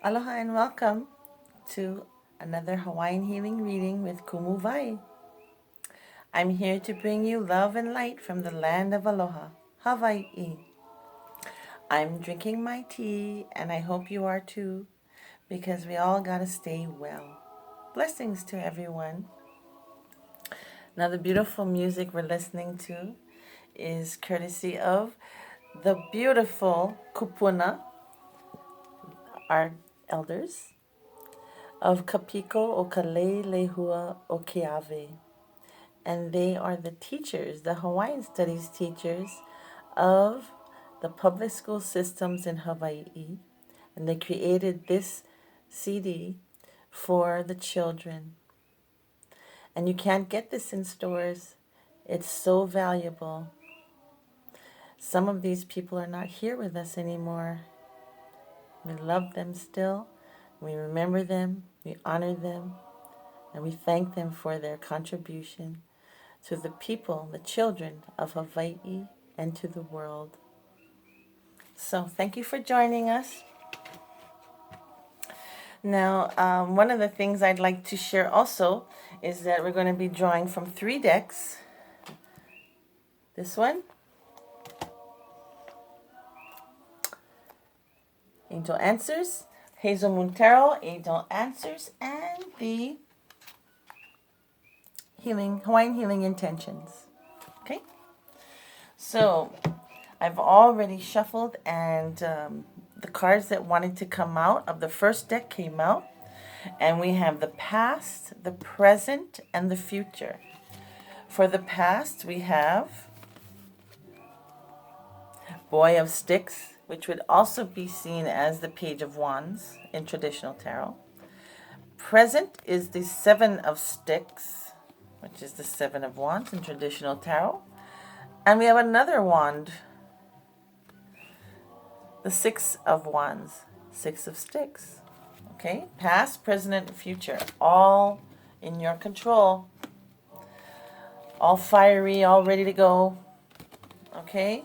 Aloha and welcome to another Hawaiian Healing Reading with Kumu Wai. I'm here to bring you love and light from the land of Aloha, Hawaii. I'm drinking my tea and I hope you are too, because we all gotta stay well. Blessings to everyone. Now the beautiful music we're listening to is courtesy of the beautiful kupuna, our elders, of Piko o Lehua o Keawe. And they are the teachers, the Hawaiian studies teachers of the public school systems in Hawaii. And they created this CD for the children. And you can't get this in stores. It's so valuable. Some of these people are not here with us anymore. We love them still. We remember them. We honor them. And we thank them for their contribution to the people, the children of Hawaii, and to the world. So thank you for joining us. Now, one of the things I'd like to share also is that we're going to be drawing from 3 decks. This one, Angel Answers, Hazel Moon Tarot, Angel Answers, and the Hawaiian Healing Intentions. Okay? So, I've already shuffled and the cards that wanted to come out of the first deck came out. And we have the past, the present, and the future. For the past, we have Boy of Sticks, which would also be seen as the Page of Wands in traditional tarot. Present is the Seven of Sticks, which is the Seven of Wands in traditional tarot. And we have another wand, the Six of Wands, Six of Sticks. Okay, past, present, and future, all in your control. All fiery, all ready to go. Okay?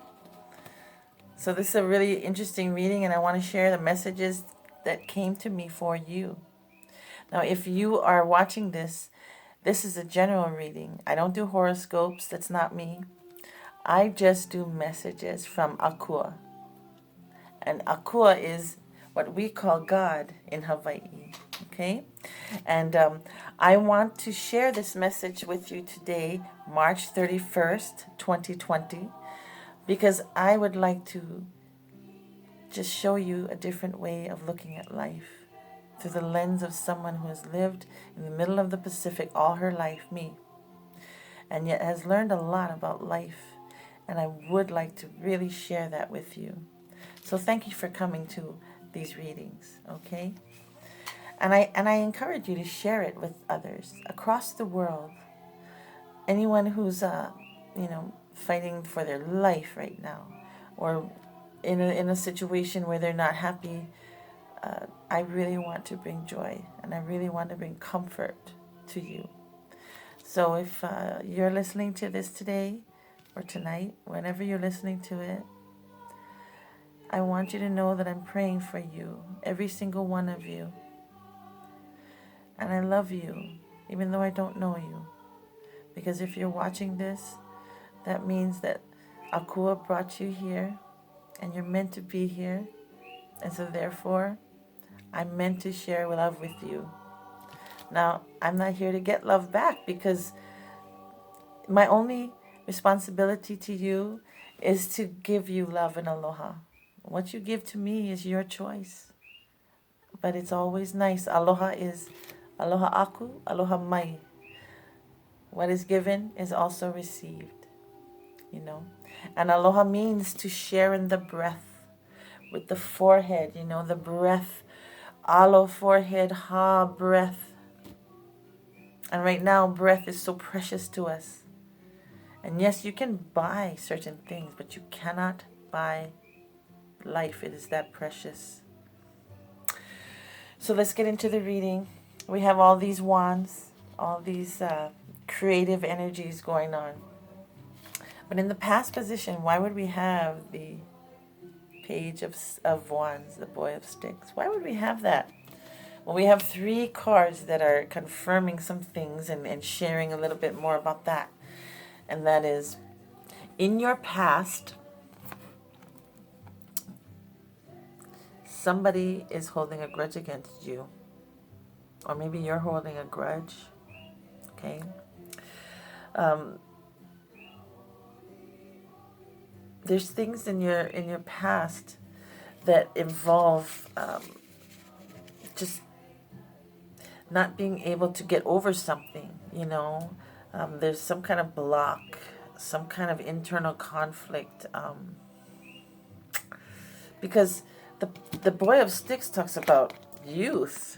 So this is a really interesting reading, and I want to share the messages that came to me for you. Now, if you are watching this, this is a general reading. I don't do horoscopes. That's not me. I just do messages from Akua. And Akua is what we call God in Hawaii. Okay? And I want to share this message with you today, March 31st, 2020, because I would like to just show you a different way of looking at life through the lens of someone who has lived in the middle of the Pacific all her life, me, and yet has learned a lot about life. And I would like to really share that with you. So thank you for coming to these readings, okay? And I encourage you to share it with others across the world. Anyone who's fighting for their life right now, or in a situation where they're not happy, I really want to bring joy, and I really want to bring comfort to you. So if you're listening to this today or tonight, whenever you're listening to it, I want you to know that I'm praying for you, every single one of you. And I love you, even though I don't know you. Because if you're watching this, that means that Akua brought you here, and you're meant to be here. And so therefore, I'm meant to share love with you. Now, I'm not here to get love back, because my only responsibility to you is to give you love and aloha. What you give to me is your choice. But it's always nice. Aloha is aloha aku, aloha mai. What is given is also received, And aloha means to share in the breath with the forehead, the breath. Alo, forehead, ha, breath. And right now, breath is so precious to us. And yes, you can buy certain things, but you cannot buy life. It is that precious. So let's get into the reading. We have all these wands, all these creative energies going on. But in the past position, why would we have the Page of Wands, the Boy of Sticks. Why would we have that? Well, we have 3 cards that are confirming some things and sharing a little bit more about that. And that is, in your past, somebody is holding a grudge against you. Or maybe you're holding a grudge. Okay? There's things in your past that involve just not being able to get over something, you know. There's some kind of block, some kind of internal conflict. Because the Boy of Sticks talks about youth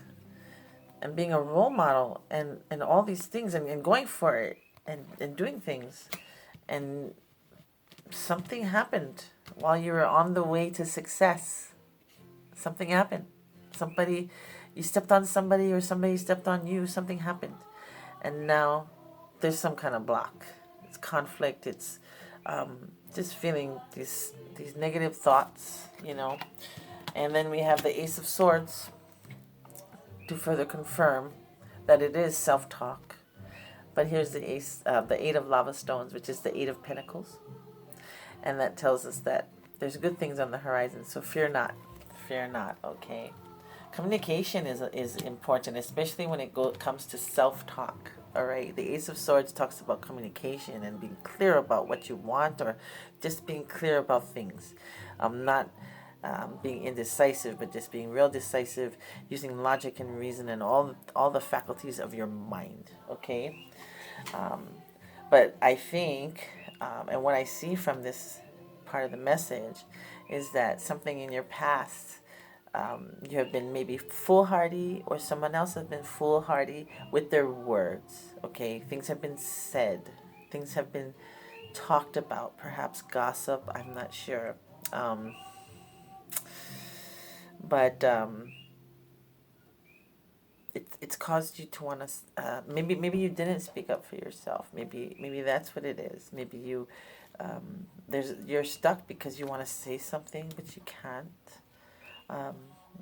and being a role model and all these things and going for it and doing things. And something happened while you were on the way to success. Something happened. You stepped on somebody or somebody stepped on you, something happened. And now there's some kind of block. It's conflict. It's just feeling these negative thoughts, you know. And then we have the Ace of Swords to further confirm that it is self-talk. But here's the the 8 of Lava Stones, which is the 8 of Pentacles. And that tells us that there's good things on the horizon. So fear not. Fear not, okay? Communication is important, especially when it comes to self-talk. All right, the Ace of Swords talks about communication and being clear about what you want, or just being clear about things. Not being indecisive, but just being real decisive, using logic and reason and all the faculties of your mind. Okay, but I think, and what I see from this part of the message, is that something in your past. You have been maybe foolhardy, or someone else has been foolhardy with their words. Okay, things have been said, things have been talked about, perhaps gossip, I'm not sure. But it's caused you to want to. Maybe you didn't speak up for yourself. Maybe that's what it is. Maybe you're stuck because you want to say something but you can't.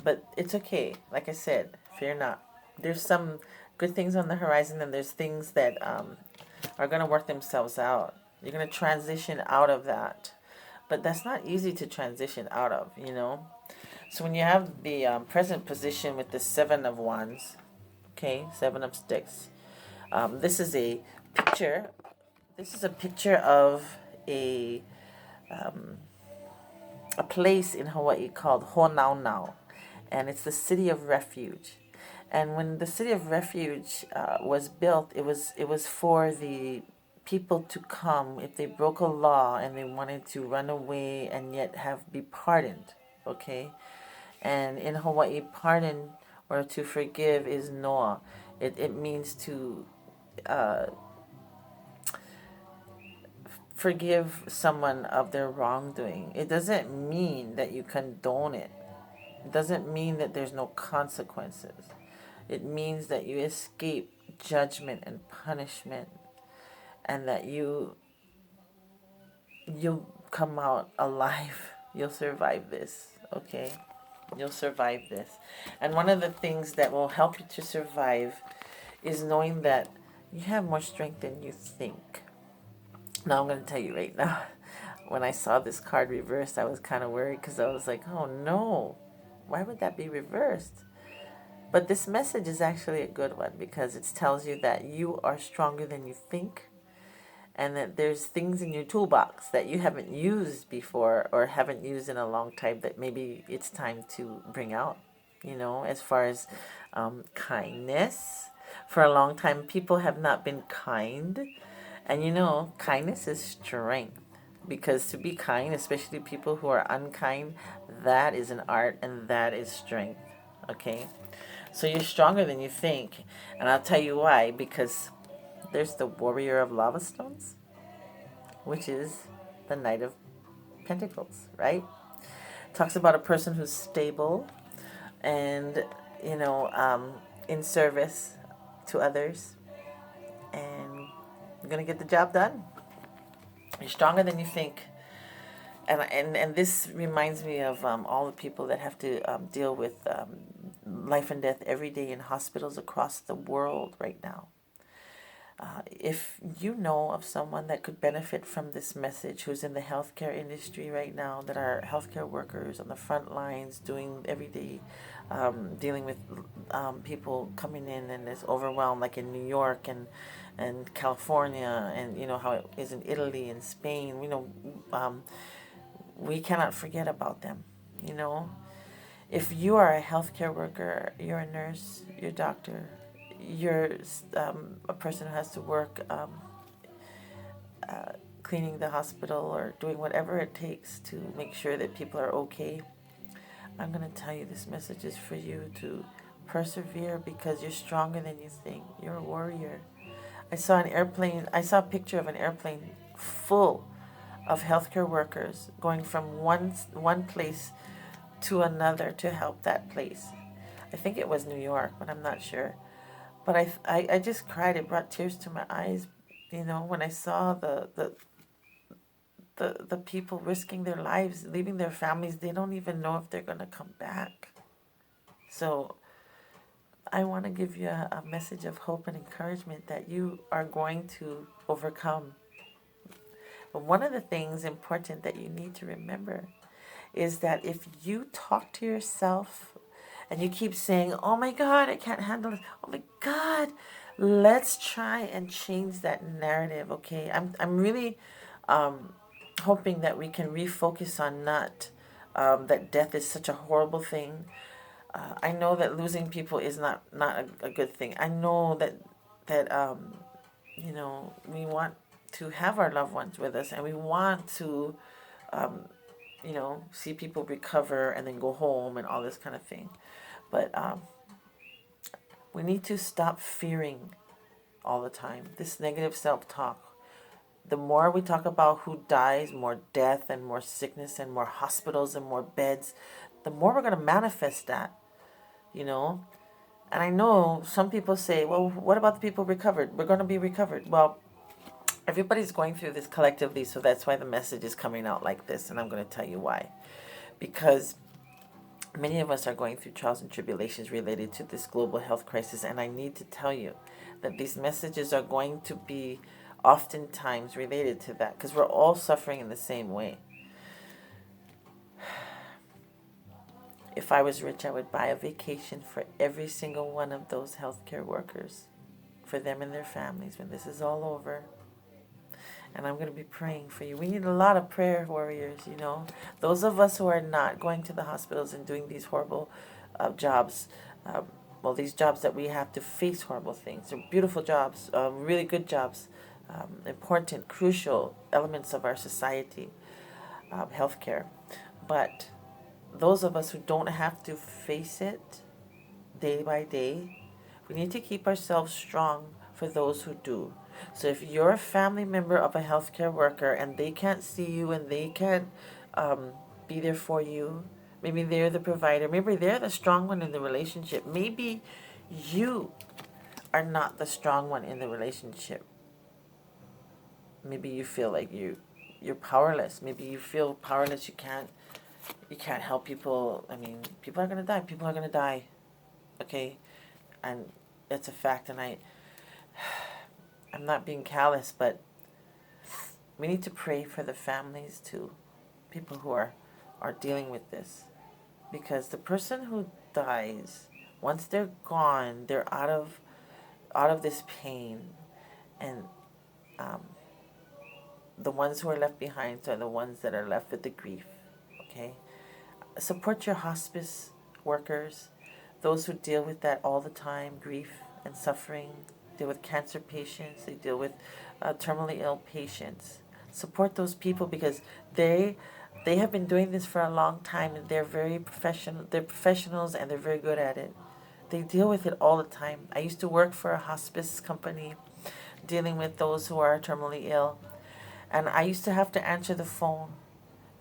But it's okay. Like I said, fear not. There's some good things on the horizon, and there's things that are going to work themselves out. You're going to transition out of that. But that's not easy to transition out of, you know. So when you have the present position with the 7 of Wands, okay, 7 of Sticks, this is a picture. This is a picture of a place in Hawaii called Honaunau, and it's the city of refuge. And when the city of refuge was built, it was for the people to come if they broke a law and they wanted to run away and yet be pardoned. Okay, and in Hawaii, pardon or to forgive is noa. It means to forgive someone of their wrongdoing. It doesn't mean that you condone it. It doesn't mean that there's no consequences. It means that you escape judgment and punishment, and that you'll come out alive. You'll survive this, okay? You'll survive this. And one of the things that will help you to survive is knowing that you have more strength than you think. Now I'm going to tell you right now, when I saw this card reversed, I was kind of worried because I was like, oh no, why would that be reversed? But this message is actually a good one because it tells you that you are stronger than you think, and that there's things in your toolbox that you haven't used before or haven't used in a long time that maybe it's time to bring out, you know, as far as kindness. For a long time, people have not been kind. And you know, kindness is strength. Because to be kind, especially people who are unkind, that is an art and that is strength. Okay? So you're stronger than you think. And I'll tell you why. Because there's the Warrior of Lava Stones, which is the Knight of Pentacles, right? Talks about a person who's stable and, you know, in service to others. And you're going to get the job done. You're stronger than you think. And this reminds me of all the people that have to deal with life and death every day in hospitals across the world right now. If you know of someone that could benefit from this message, who's in the healthcare industry right now, that are healthcare workers on the front lines doing everyday, dealing with people coming in and is overwhelmed, like in New York and California, and you know how it is in Italy and Spain. We cannot forget about them. You know, if you are a healthcare worker, you're a nurse, you're a doctor, you're a person who has to work cleaning the hospital or doing whatever it takes to make sure that people are okay, I'm going to tell you this message is for you to persevere, because you're stronger than you think. You're a warrior. I saw a picture of an airplane full of healthcare workers going from one place to another to help that place. I think it was New York, but I'm not sure. But I just cried. It brought tears to my eyes, when I saw the people risking their lives, leaving their families. They don't even know if they're going to come back. So I want to give you a message of hope and encouragement that you are going to overcome. But one of the things important that you need to remember is that if you talk to yourself and you keep saying, oh my God, I can't handle this. Oh my God, let's try and change that narrative, okay? I'm really hoping that we can refocus on not that death is such a horrible thing. I know that losing people is not a good thing. I know that we want to have our loved ones with us, and we want to see people recover and then go home and all this kind of thing. But we need to stop fearing all the time this negative self-talk. The more we talk about who dies, more death and more sickness and more hospitals and more beds, the more we're going to manifest that, And I know some people say, well, what about the people recovered? We're going to be recovered. Well, everybody's going through this collectively, so that's why the message is coming out like this, and I'm going to tell you why. Because many of us are going through trials and tribulations related to this global health crisis, and I need to tell you that these messages are going to be oftentimes related to that, because we're all suffering in the same way. If I was rich, I would buy a vacation for every single one of those healthcare workers, for them and their families when this is all over. And I'm going to be praying for you. We need a lot of prayer warriors, Those of us who are not going to the hospitals and doing these horrible jobs, these jobs that we have to face horrible things. They're beautiful jobs, really good jobs, important, crucial elements of our society, healthcare. But those of us who don't have to face it day by day, we need to keep ourselves strong for those who do. So if you're a family member of a healthcare worker and they can't see you and they can't be there for you, maybe they're the provider, maybe they're the strong one in the relationship, maybe you are not the strong one in the relationship. Maybe you feel like you're powerless. Maybe you feel powerless. You can't help people. I mean, people are gonna die. People are gonna die. Okay, and it's a fact. And I'm not being callous, but we need to pray for the families too, people who are dealing with this, because the person who dies, once they're gone, they're out of this pain, and the ones who are left behind are the ones that are left with the grief. Okay, support your hospice workers, those who deal with that all the time, grief and suffering, deal with cancer patients, they deal with terminally ill patients. Support those people, because they have been doing this for a long time, and they're very professional. They're professionals, and they're very good at it. They deal with it all the time. I used to work for a hospice company dealing with those who are terminally ill, and I used to have to answer the phone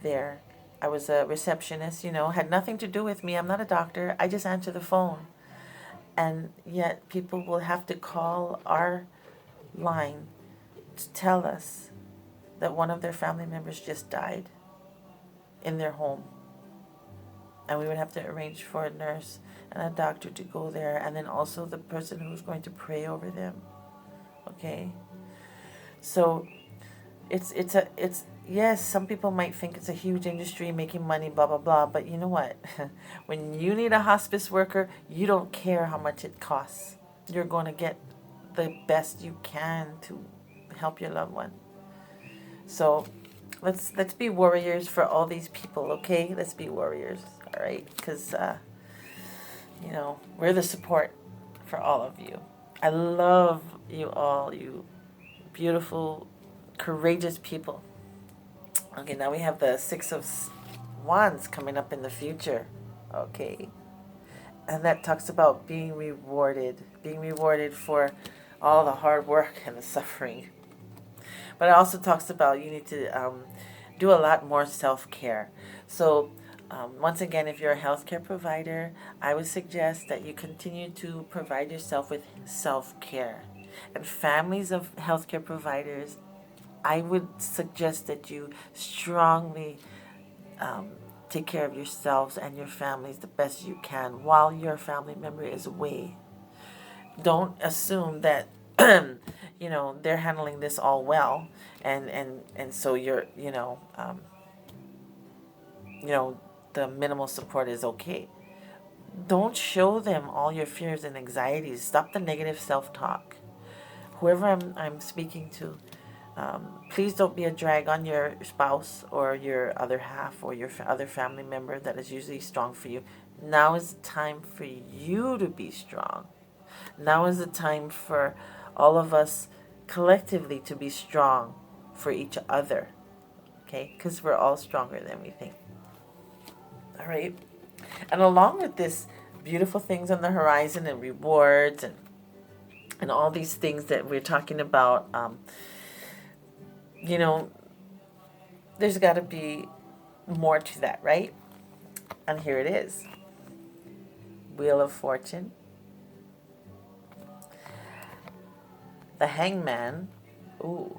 there. I was a receptionist, had nothing to do with me. I'm not a doctor. I just answer the phone. And yet people will have to call our line to tell us that one of their family members just died. in their home. And we would have to arrange for a nurse and a doctor to go there, and then also the person who's going to pray over them. Okay? So it's yes, some people might think it's a huge industry making money, blah blah blah, but you know what? When you need a hospice worker, you don't care how much it costs. You're going to get the best you can to help your loved one. So let's be warriors for all these people, okay? Let's be warriors, all right? Because we're the support for all of you. I love you all, you beautiful, courageous people. Okay, now we have the Six of Wands coming up in the future. Okay. And that talks about being rewarded for all the hard work and the suffering. But it also talks about you need to do a lot more self-care. So once again, if you're a healthcare provider, I would suggest that you continue to provide yourself with self-care. And families of healthcare providers, I would suggest that you strongly take care of yourselves and your families the best you can while your family member is away. Don't assume that they're handling this all well, and so you're the minimal support is okay. Don't show them all your fears and anxieties. Stop the negative self-talk. Whoever I'm speaking to, please don't be a drag on your spouse or your other half or your other family member that is usually strong for you. Now is the time for you to be strong. Now is the time for all of us collectively to be strong for each other. Okay? Because we're all stronger than we think. All right? And along with this, beautiful things on the horizon and rewards and all these things that we're talking about, there's got to be more to that, right? And here it is. Wheel of Fortune. The Hangman. Ooh.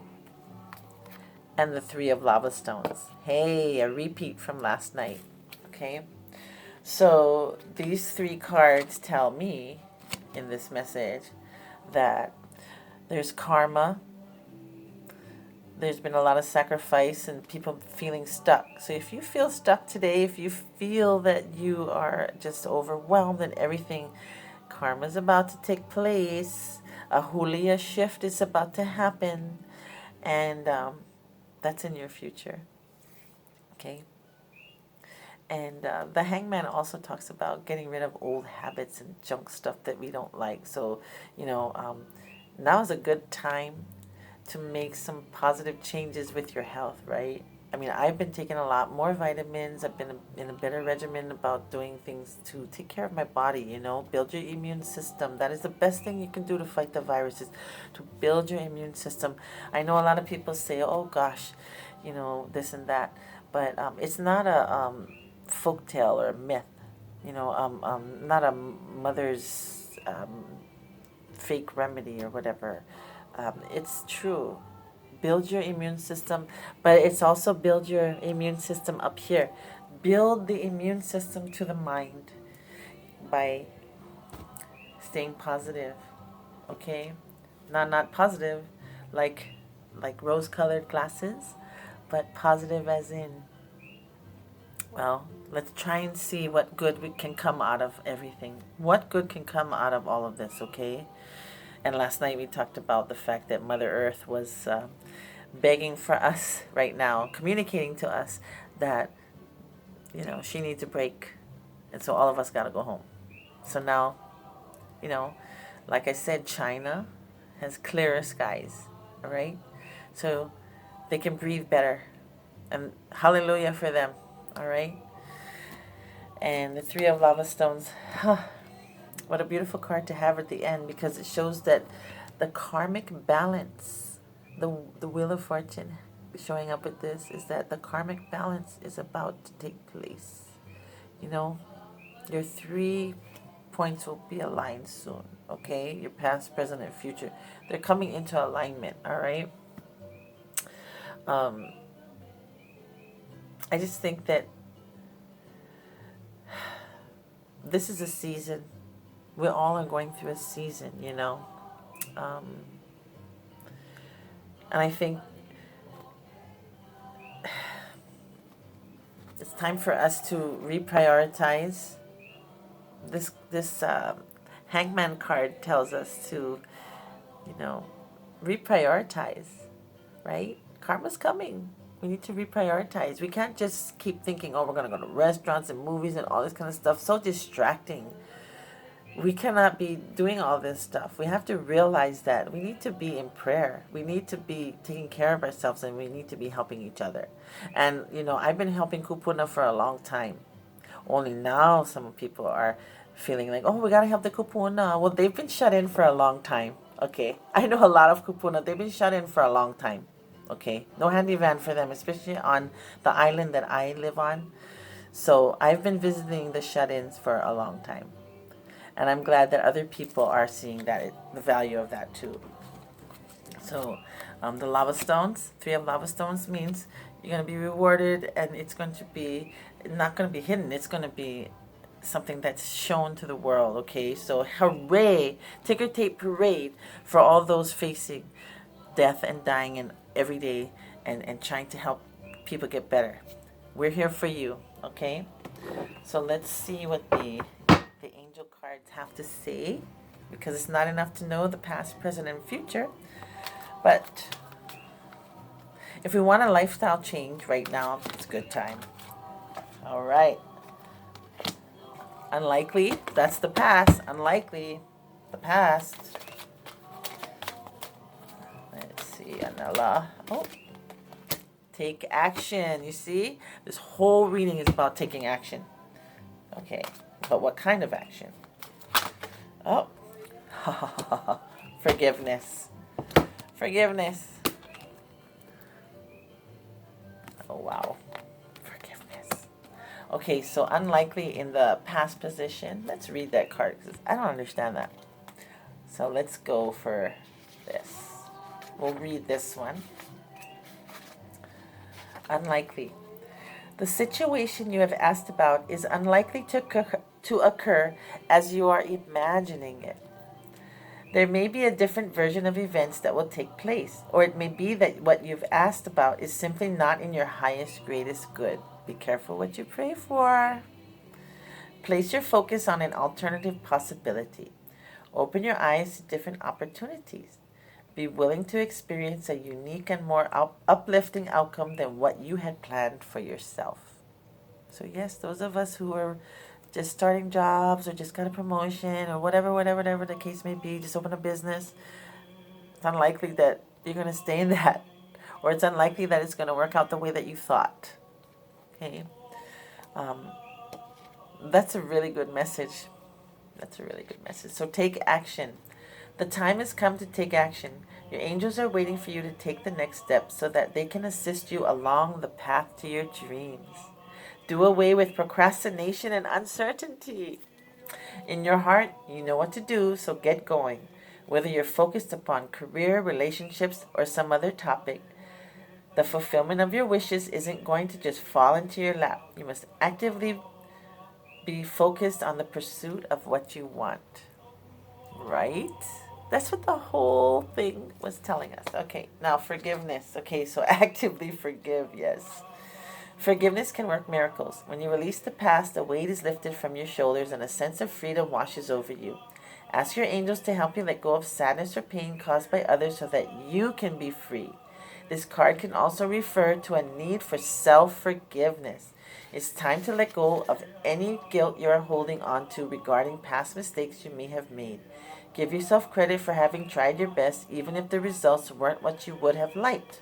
And the Three of Lava Stones. Hey, a repeat from last night. Okay? So these three cards tell me in this message that there's karma. There's been a lot of sacrifice and people feeling stuck. So if you feel stuck today, if you feel that you are just overwhelmed and everything, karma's about to take place. A Hulia shift is about to happen. And that's in your future. Okay? And the Hangman also talks about getting rid of old habits and junk stuff that we don't like. So, now is a good time to make some positive changes with your health, right? I mean, I've been taking a lot more vitamins. I've been in a better regimen about doing things to take care of my body, build your immune system. That is the best thing you can do to fight the viruses, to build your immune system. I know a lot of people say, oh gosh, this and that, but it's not a folktale or a myth, not a mother's fake remedy or whatever. It's true. Build your immune system, but it's also build your immune system up here. Build the immune system to the mind by staying positive, okay? Not positive like rose-colored glasses, but positive as in, well, let's try and see what good can come out of everything. What good can come out of all of this, okay? And last night we talked about the fact that Mother Earth was begging for us right now, communicating to us that, she needs a break. And so all of us got to go home. So now, like I said, China has clearer skies, all right? So they can breathe better. And hallelujah for them, all right? And the Three of Lava Stones, what a beautiful card to have at the end, because it shows that the karmic balance, the Wheel of Fortune showing up with this, is that the karmic balance is about to take place. Your 3 points will be aligned soon, okay? Your past, present, and future. They're coming into alignment, all right? I just think that this is a season. We all are going through a season, you know. And I think it's time for us to reprioritize. This hangman card tells us to, you know, reprioritize, right? Karma's coming. We need to reprioritize. We can't just keep thinking, oh, we're going to go to restaurants and movies and all this kind of stuff. So distracting. We cannot be doing all this stuff. We have to realize that we need to be in prayer. We need to be taking care of ourselves, and we need to be helping each other. And, you know, I've been helping kupuna for a long time. Only now some people are feeling like, oh, we got to help the kupuna. Well, they've been shut in for a long time. Okay. I know a lot of kupuna. They've been shut in for a long time. Okay. No handy van for them, especially on the island that I live on. So I've been visiting the shut-ins for a long time. And I'm glad that other people are seeing that the value of that too. So the lava stones, 3 of lava stones means you're going to be rewarded, and it's going to be not going to be hidden. It's going to be something that's shown to the world, okay? So hooray, ticker tape parade for all those facing death and dying and every day and trying to help people get better. We're here for you, okay? So let's see what the angel cards have to say, because it's not enough to know the past, present, and future. But if we want a lifestyle change right now, it's a good time. All right. Unlikely, that's the past. Unlikely, the past. Let's see, Anela. Oh, take action. You see, this whole reading is about taking action. Okay, but what kind of action? Oh, forgiveness. Forgiveness. Oh, wow. Forgiveness. Okay, so unlikely in the past position. Let's read that card, because I don't understand that. So let's go for this. We'll read this one. Unlikely. The situation you have asked about is unlikely to occur as you are imagining it. There may be a different version of events that will take place, or it may be that what you've asked about is simply not in your highest, greatest good. Be careful what you pray for. Place your focus on an alternative possibility. Open your eyes to different opportunities. Be willing to experience a unique and more uplifting outcome than what you had planned for yourself. So yes, those of us who are just starting jobs or just got a promotion or whatever the case may be, just open a business, it's unlikely that you're going to stay in that, or it's unlikely that it's going to work out the way that you thought. Okay? That's a really good message. That's a really good message. So take action. The time has come to take action. Your angels are waiting for you to take the next step so that they can assist you along the path to your dreams. Do away with procrastination and uncertainty. In your heart, you know what to do, so get going. Whether you're focused upon career, relationships, or some other topic, the fulfillment of your wishes isn't going to just fall into your lap. You must actively be focused on the pursuit of what you want. Right? That's what the whole thing was telling us. Okay, now forgiveness. Okay, so actively forgive, yes. Forgiveness can work miracles. When you release the past, a weight is lifted from your shoulders and a sense of freedom washes over you. Ask your angels to help you let go of sadness or pain caused by others so that you can be free. This card can also refer to a need for self-forgiveness. It's time to let go of any guilt you are holding on to regarding past mistakes you may have made. Give yourself credit for having tried your best, even if the results weren't what you would have liked.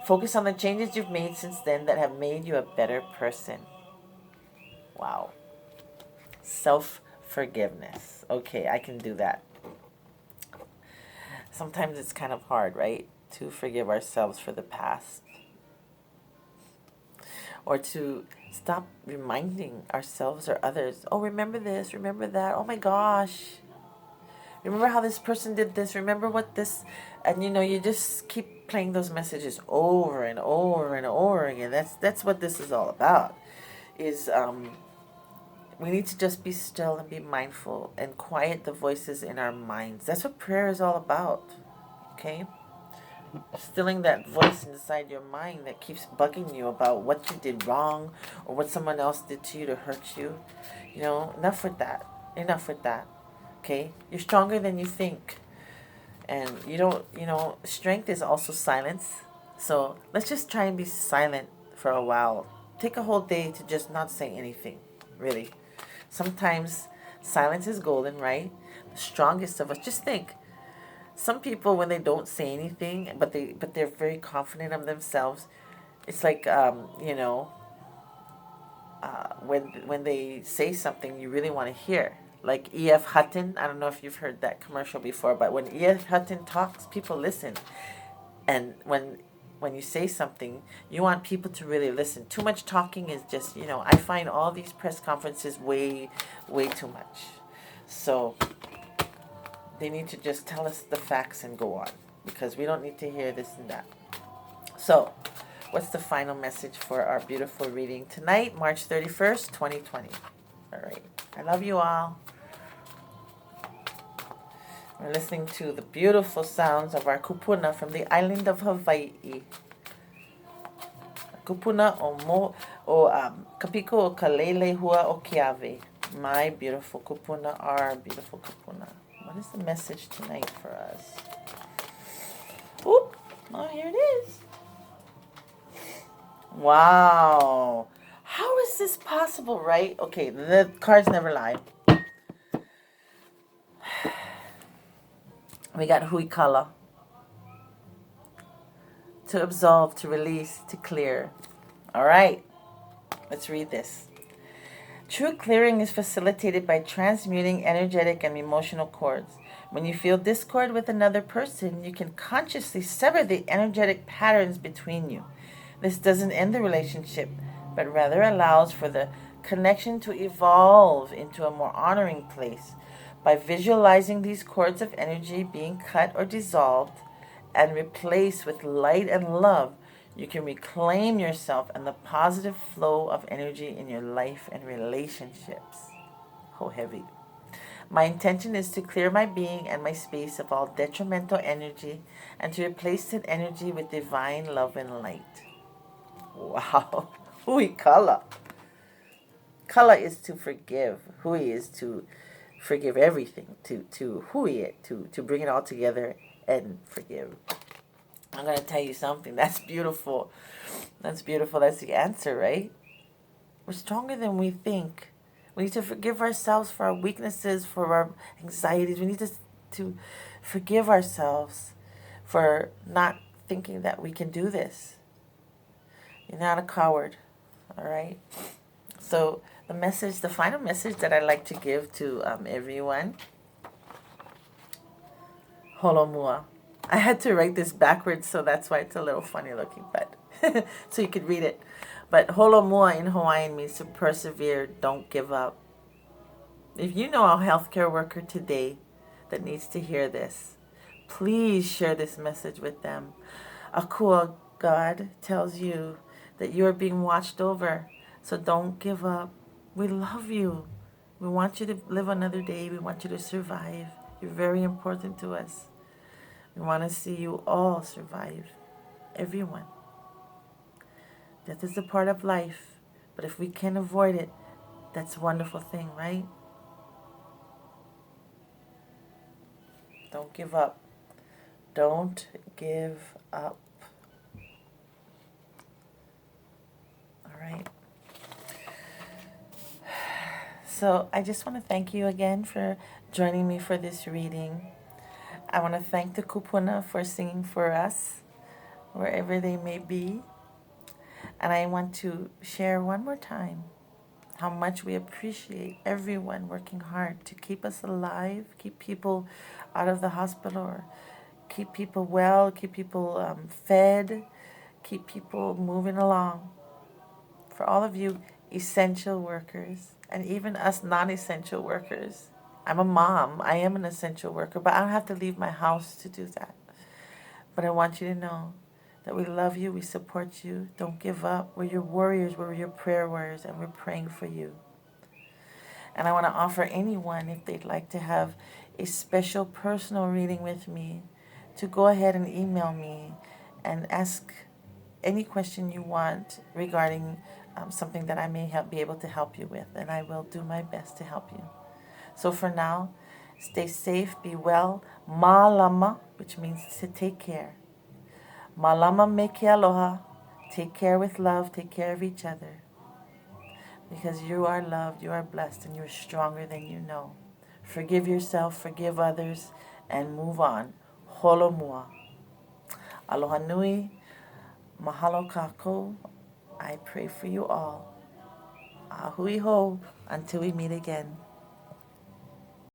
Focus on the changes you've made since then that have made you a better person. Wow. Self-forgiveness. Okay, I can do that. Sometimes it's kind of hard, right? To forgive ourselves for the past. Or to stop reminding ourselves or others, oh, remember this, remember that, oh my gosh. Remember how this person did this, remember what this, and you just keep playing those messages over and over and over again. That's what this is all about, is we need to just be still and be mindful and quiet the voices in our minds. That's what prayer is all about. Okay? Stilling that voice inside your mind that keeps bugging you about what you did wrong or what someone else did to you to hurt you. Enough with that. Enough with that. Okay? You're stronger than you think. And strength is also silence. So let's just try and be silent for a while. Take a whole day to just not say anything, really. Sometimes silence is golden, right? The strongest of us. Just think. Some people, when they don't say anything, but they're very confident of themselves, it's like when they say something you really want to hear. Like E.F. Hutton, I don't know if you've heard that commercial before, but when E.F. Hutton talks, people listen. And when you say something, you want people to really listen. Too much talking is just, I find all these press conferences way, way too much. So they need to just tell us the facts and go on, because we don't need to hear this and that. So, what's the final message for our beautiful reading tonight, March 31st, 2020? All right. I love you all. We're listening to the beautiful sounds of our kupuna from the island of Hawaii. Kupuna Piko o ka Lehua o Keawe. My beautiful kupuna, our beautiful kupuna. What is the message tonight for us? Oop! Oh, here it is. Wow. How is this possible, right? Okay, the cards never lie. We got huikala. To absolve, to release, to clear. All right. Let's read this. True clearing is facilitated by transmuting energetic and emotional cords. When you feel discord with another person, you can consciously sever the energetic patterns between you. This doesn't end the relationship, but rather allows for the connection to evolve into a more honoring place. By visualizing these cords of energy being cut or dissolved and replaced with light and love, you can reclaim yourself and the positive flow of energy in your life and relationships. Oh, heavy. My intention is to clear my being and my space of all detrimental energy and to replace that energy with divine love and light. Wow. Hui kala. Kala is to forgive. Hui is to forgive everything. To hui it. To bring it all together and forgive. I'm going to tell you something. That's beautiful. That's beautiful. That's the answer, right? We're stronger than we think. We need to forgive ourselves for our weaknesses, for our anxieties. We need to forgive ourselves for not thinking that we can do this. You're not a coward, all right? So the final message that I'd like to give to everyone, holomua. I had to write this backwards, so that's why it's a little funny looking, but so you could read it. But holomua in Hawaiian means to persevere, don't give up. If you know a healthcare worker today that needs to hear this, please share this message with them. Akua, God tells you that you are being watched over, so don't give up. We love you. We want you to live another day. We want you to survive. You're very important to us. We want to see you all survive. Everyone. Death is a part of life, but if we can avoid it, that's a wonderful thing, right? Don't give up. Don't give up. All right. So I just want to thank you again for joining me for this reading. I want to thank the kupuna for singing for us, wherever they may be. And I want to share one more time how much we appreciate everyone working hard to keep us alive, keep people out of the hospital, or keep people well, keep people fed, keep people moving along. For all of you essential workers, and even us non-essential workers. I'm a mom. I am an essential worker, but I don't have to leave my house to do that. But I want you to know that we love you, we support you. Don't give up. We're your warriors, we're your prayer warriors, and we're praying for you. And I want to offer anyone, if they'd like to have a special personal reading with me, to go ahead and email me and ask any question you want regarding something that I may be able to help you with, and I will do my best to help you. So for now, stay safe, be well, malama, which means to take care. Malama me ke aloha, take care with love, take care of each other. Because you are loved, you are blessed, and you're stronger than you know. Forgive yourself, forgive others, and move on. Holomua. Aloha nui, mahalo kako. I pray for you all. Ahui ho, until we meet again.